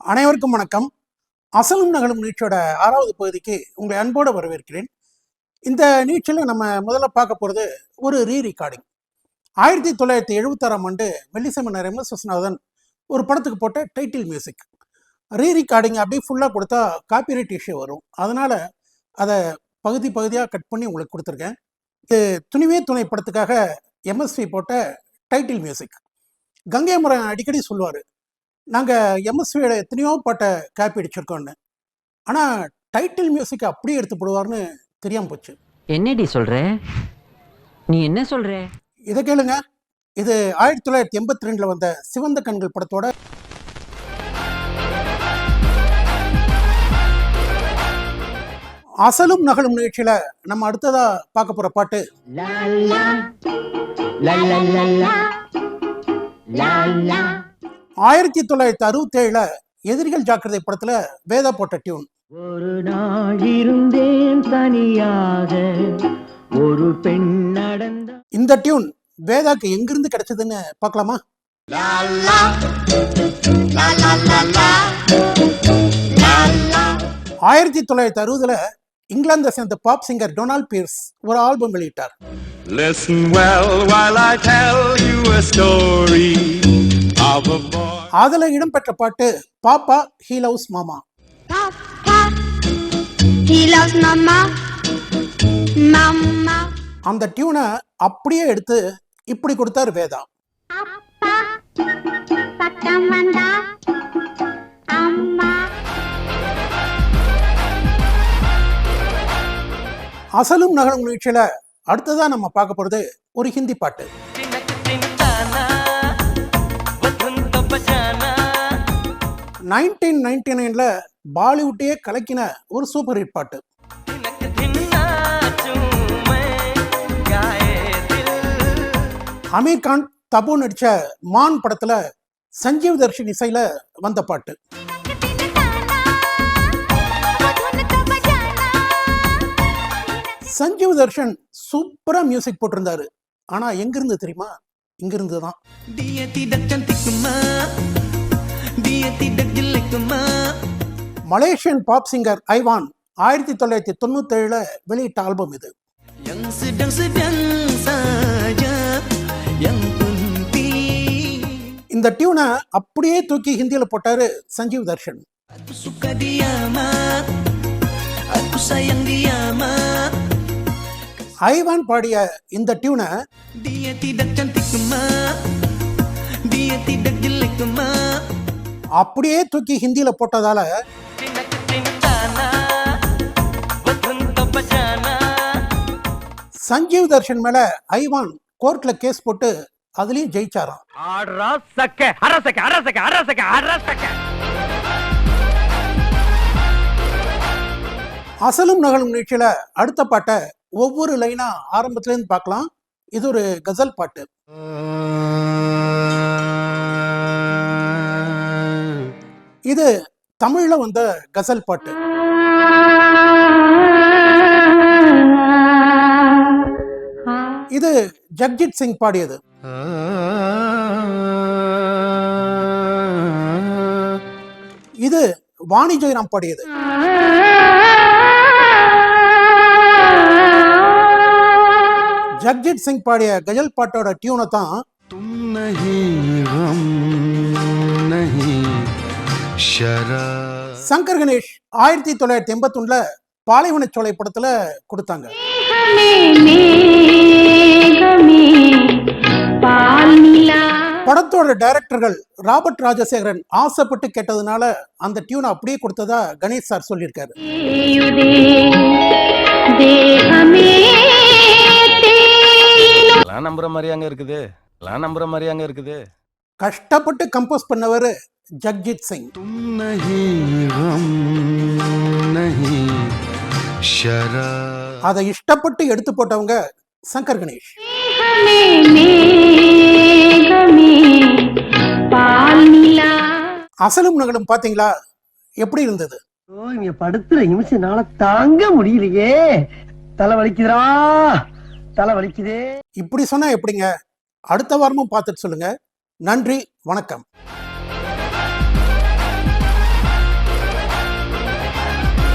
அனைவருக்கும் வணக்கம். அசலும் நகலும் நிகழ்ச்சியோட 6வது பகுதிக்கு உங்களை அன்போடு வரவேற்கிறேன். இந்த நிகழ்ச்சியில் நம்ம முதல்ல பார்க்க போகிறது ஒரு ரீரெக்கார்டிங். 1976ஆம் ஆண்டு மெல்லிசமன்னர் எம்.எஸ். விஸ்வநாதன் ஒரு படத்துக்கு போட்ட டைட்டில் மியூசிக். ரீரெக்கார்டிங் அப்படியே ஃபுல்லாக கொடுத்தா காப்பிரைட் இஷ்யூ வரும். அதனால் அதை பகுதியாக கட் பண்ணி உங்களுக்கு கொடுத்துருக்கேன். இது துணிவே துணை படத்துக்காக எம்எஸ்வி போட்ட டைட்டில் மியூசிக். கங்கை முறை அடிக்கடி சொல்லுவார், நாங்கள் எம்எஸ்வியோட எத்தனையோ பாட்டை காப்பி அடிச்சிருக்கோன்னு. ஆனால் டைட்டில் மியூசிக் அப்படியே எடுத்து போடுவார்னு தெரியாமல் போச்சு. என்னடி சொல்ற? நீ என்ன சொல்ற? இதை கேளுங்க. இது 1982 வந்த சிவந்த கண்கள் படத்தோட அசலும் நகலும் நிகழ்ச்சியில நம்ம அடுத்ததா பார்க்க போற பாட்டு 1967 எதிரிகள் ஜாக்கிரதை படத்துல வேதா போட்ட டியூன். ஒரு நாள் இருந்தேன் தனியாக, ஒரு பெண் நடந்த. இந்த டியூன் வேதாக்கு எங்கிருந்து கிடைச்சதுன்னு பார்க்கலாமா? 1960 இங்கிலாந்தை சேர்ந்த பாப் சிங்கர் டொனால்ட் பீர்ஸ் ஒரு ஆல்பம் வெளியிட்டார். Listen well while I tell you a story of a boy. அதுல இடம்பெற்ற பாட்டு பாப்பா ஹீ லவ்ஸ் மாமா. அந்த டியூனை அப்படியே எடுத்து இப்படி கொடுத்தார் வேதா. அசலும் நகலும் நிகழ்ச்சியில அடுத்ததா நம்ம பார்க்க போறது ஒரு ஹிந்தி பாட்டு. 1999 பாலிவுட்டையே கலக்கின ஒரு சூப்பர் ஹிட் பாட்டு. அமீர் கான் தபு நடிச்ச மான் படத்துல சஞ்சீவ் தர்ஷன் இசையில வந்த பாட்டு. சஞ்சீவ் தர்ஷன் சூப்பரா மியூசிக் போட்டிருந்தாரு. ஆனா எங்கிருந்து தெரியுமா? இங்கிருந்து தான். மலேசியன் பாப் சிங்கர் ஐவான் 1997 வெளியிட்ட ஆல்பம் இது. இந்த டியூனை அப்படியே தூக்கி ஹிந்தியில போட்டாரு சஞ்சீவ் தர்ஷன். ஐவான் பாடிய இந்த டியூனை அப்படியே தூக்கி ஹிந்தியில போட்டதால சஞ்சீவ் தர்ஷன் மேல ஐவான் கோர்ட்ல கேஸ் போட்டு அதுலயும் ஜெயிச்சாராம். அசலும் நகலும் நிகழ்ச்சியில அடுத்த பாட்டை ஒவ்வொரு லைனா ஆரம்பத்துல இருந்து பார்க்கலாம். இது ஒரு கசல் பாட்டு. இது தமிழ்ல வந்த கசல் பாட்டு. இது ஜக்ஜித் சிங் பாடியது. இது வாணி ஜெயராம் பாடியது. ஜக்ஜித் சிங் பாடிய கஜல் பாட்டோட டியூனை தான் சங்கர் கணேஷ் 1981 பாலைவனச்சோலை படத்துல கொடுத்தாங்க. படத்தோட டைரக்டர்கள் ராபர்ட் ராஜசேகரன் ஆசைப்பட்டு கேட்டதுனால அந்த டியூனை அப்படியே கொடுத்ததா கணேஷ் சார் சொல்லியிருக்காரு. நம்புற மாதிரியாங்க இருக்குது. கஷ்டப்பட்டு கம்போஸ் பண்ணவர் ஜக்ஜித் சிங். அதை இஷ்டப்பட்டு எடுத்து போட்டவங்க சங்கர் கணேஷ். அசலும் நகலும் பாத்தீங்களா எப்படி இருந்தது? இங்க படுத்துற நிமிஷம்னால தாங்க முடியலையே, தலை வலிக்குதுடா, தலை வலிக்குதே. இப்படி சொன்னா எப்படிங்க? அடுத்த வாரமும் பார்த்துட்டு சொல்லுங்க. நன்றி, வணக்கம்.